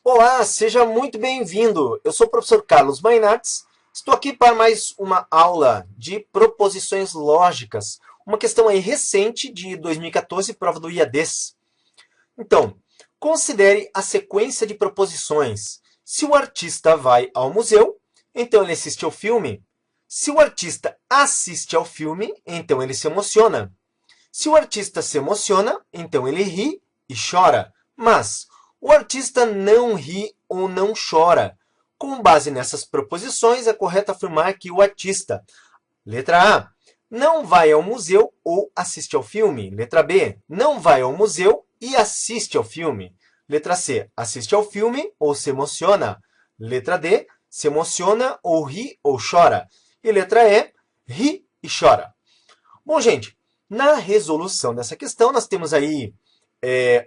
Olá, seja muito bem-vindo. Eu sou o professor Carlos Mainartes. Estou aqui para mais uma aula de proposições lógicas. Uma questão aí recente de 2014, prova do IADES. Então, considere a sequência de proposições. Se o artista vai ao museu, então ele assiste ao filme. Se o artista assiste ao filme, então ele se emociona. Se o artista se emociona, então ele ri e chora. Mas o artista não ri ou não chora. Com base nessas proposições, é correto afirmar que o artista, letra A, não vai ao museu ou assiste ao filme. Letra B, não vai ao museu e assiste ao filme. Letra C, assiste ao filme ou se emociona. Letra D, se emociona ou ri ou chora. E letra E, ri e chora. Bom, gente, na resolução dessa questão, nós temos aí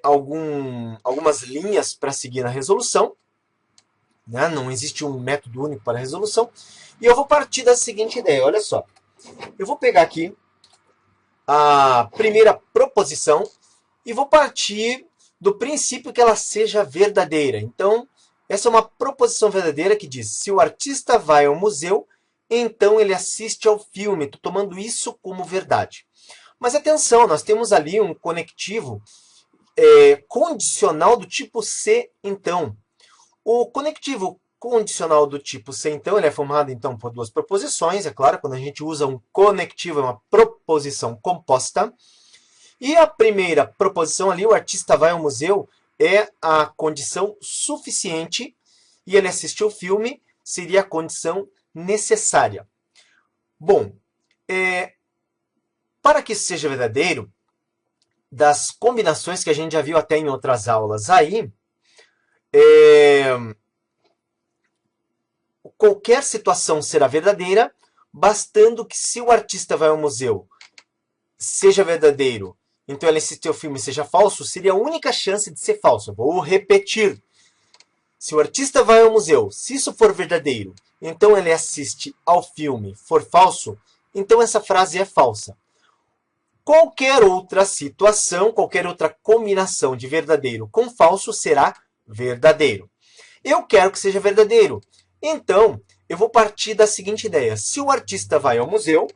algumas linhas para seguir na resolução. Né? Não existe um método único para a resolução. E eu vou partir da seguinte ideia, olha só. Eu vou pegar aqui a primeira proposição e vou partir do princípio que ela seja verdadeira. Então, essa é uma proposição verdadeira que diz: se o artista vai ao museu, então ele assiste ao filme. Estou tomando isso como verdade. Mas atenção, nós temos ali um conectivo condicional do tipo se, então. O conectivo condicional do tipo se, então, ele é formado então por duas proposições. É claro, quando a gente usa um conectivo, é uma proposição composta. E a primeira proposição ali, o artista vai ao museu, é a condição suficiente. E ele assistiu o filme, seria a condição necessária. Bom, para que isso seja verdadeiro, das combinações que a gente já viu até em outras aulas aí, qualquer situação será verdadeira, bastando que se o artista vai ao museu seja verdadeiro, então ele assistiu ao filme seja falso, seria a única chance de ser falso. Vou repetir. Se o artista vai ao museu, se isso for verdadeiro, então ele assiste ao filme for falso, então essa frase é falsa. Qualquer outra situação, qualquer outra combinação de verdadeiro com falso será verdadeiro. Eu quero que seja verdadeiro. Então, eu vou partir da seguinte ideia. Se o artista vai ao museu,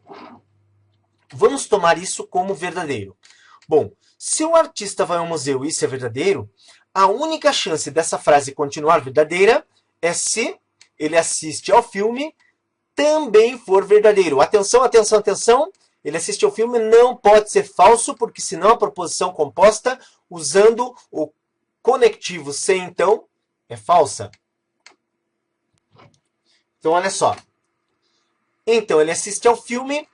vamos tomar isso como verdadeiro. Bom, se o artista vai ao museu e isso é verdadeiro, a única chance dessa frase continuar verdadeira é se ele assiste ao filme também for verdadeiro. Atenção, atenção, atenção. Ele assiste ao filme, não pode ser falso, porque senão a proposição composta, usando o conectivo se, então, é falsa. Então, olha só. Então, ele assiste ao filme,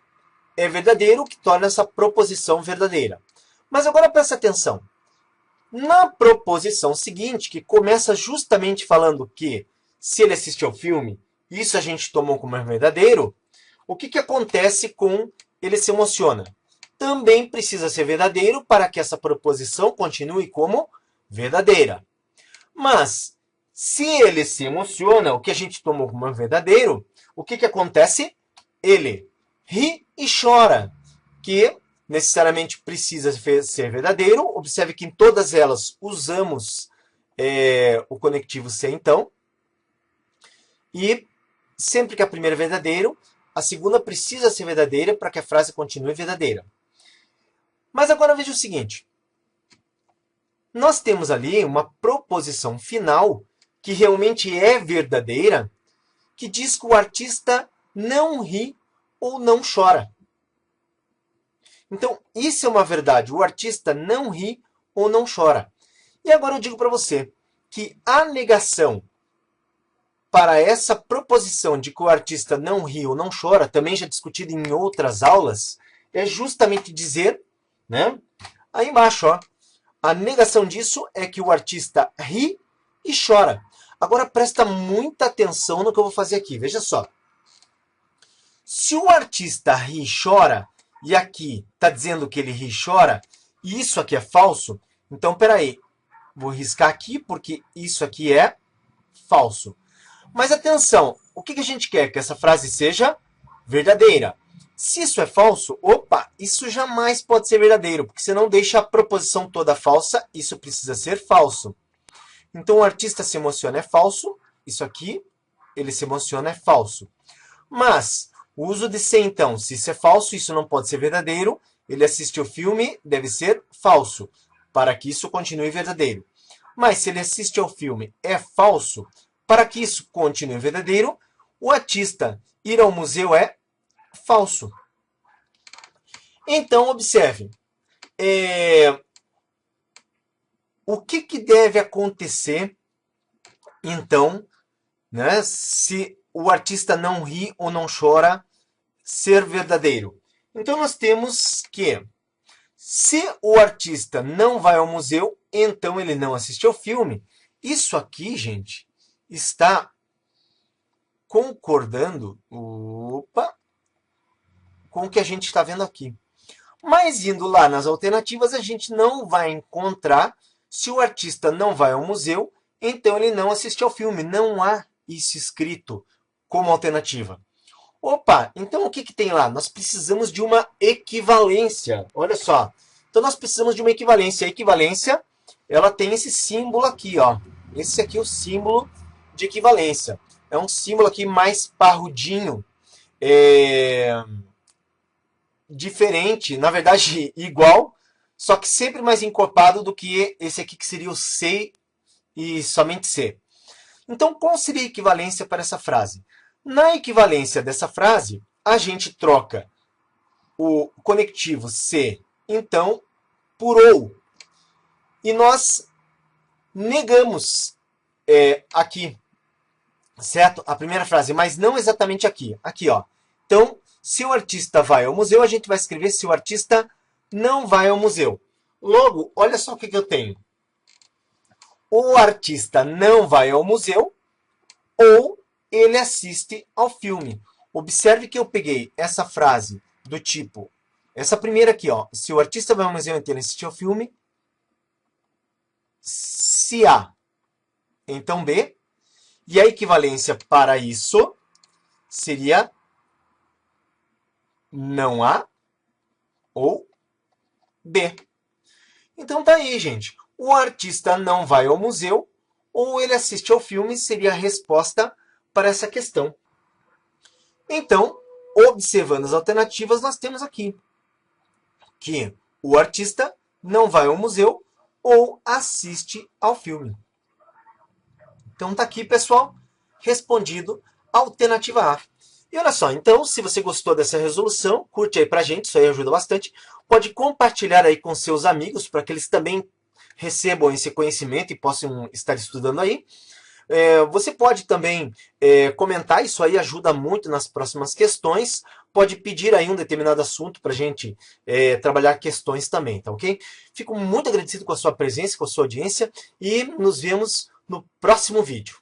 é verdadeiro, o que torna essa proposição verdadeira. Mas agora presta atenção. Na proposição seguinte, que começa justamente falando que se ele assistiu ao filme, isso a gente tomou como verdadeiro, o que acontece com ele se emociona? Também precisa ser verdadeiro para que essa proposição continue como verdadeira. Mas, se ele se emociona, o que a gente tomou como verdadeiro, o que acontece? Ele ri e chora, que necessariamente precisa ser verdadeiro. Observe que em todas elas usamos o conectivo se, então. E sempre que a primeira é verdadeiro, a segunda precisa ser verdadeira para que a frase continue verdadeira. Mas agora veja o seguinte. Nós temos ali uma proposição final que realmente é verdadeira, que diz que o artista não ri ou não chora. Então, isso é uma verdade. O artista não ri ou não chora. E agora eu digo para você que a negação para essa proposição de que o artista não ri ou não chora, também já discutida em outras aulas, é justamente dizer, né? Aí embaixo, ó, a negação disso é que o artista ri e chora. Agora presta muita atenção no que eu vou fazer aqui. Veja só. Se o artista ri e chora, e aqui está dizendo que ele ri e chora, e isso aqui é falso, então peraí, vou riscar aqui porque isso aqui é falso. Mas atenção, o que a gente quer? Que essa frase seja verdadeira. Se isso é falso, opa, isso jamais pode ser verdadeiro, porque você não deixa a proposição toda falsa, isso precisa ser falso. Então, o artista se emociona é falso. Isso aqui, ele se emociona é falso. Mas, o uso de se, então, se isso é falso, isso não pode ser verdadeiro. Ele assistiu o filme, deve ser falso, para que isso continue verdadeiro. Mas, se ele assiste ao filme é falso, para que isso continue verdadeiro, o artista ir ao museu é falso. Então, observe. O que deve acontecer, então, né, se o artista não ri ou não chora, ser verdadeiro? Então, nós temos que, se o artista não vai ao museu, então ele não assiste ao filme. Isso aqui, gente, está concordando com o que a gente está vendo aqui. Mas indo lá nas alternativas, a gente não vai encontrar, se o artista não vai ao museu, então ele não assiste ao filme. Não há isso escrito como alternativa. Opa, então o que tem lá? Nós precisamos de uma equivalência. Olha só. Então nós precisamos de uma equivalência. A equivalência, ela tem esse símbolo aqui, ó. Esse aqui é o símbolo de equivalência. É um símbolo aqui mais parrudinho. Diferente, na verdade igual, só que sempre mais encorpado do que esse aqui que seria o C e somente C. Então, qual seria a equivalência para essa frase? Na equivalência dessa frase, a gente troca o conectivo se, então, por ou. E nós negamos aqui, certo? A primeira frase, mas não exatamente aqui. Aqui, ó. Então, se o artista vai ao museu, a gente vai escrever se o artista não vai ao museu. Logo, olha só o que eu tenho. O artista não vai ao museu ou ele assiste ao filme. Observe que eu peguei essa frase do tipo, essa primeira aqui, ó. Se o artista vai ao museu, então ele assiste ao filme. Se A, então B. E a equivalência para isso seria não há ou B. Então tá aí, gente. O artista não vai ao museu ou ele assiste ao filme seria a resposta para essa questão. Então, observando as alternativas, nós temos aqui que o artista não vai ao museu ou assiste ao filme. Então tá aqui, pessoal, respondido a alternativa A. E olha só, então, se você gostou dessa resolução, curte aí pra gente, isso aí ajuda bastante. Pode compartilhar aí com seus amigos, para que eles também recebam esse conhecimento e possam estar estudando aí. Você pode também comentar, isso aí ajuda muito nas próximas questões. Pode pedir aí um determinado assunto para a gente trabalhar questões também, tá ok? Fico muito agradecido com a sua presença, com a sua audiência e nos vemos no próximo vídeo.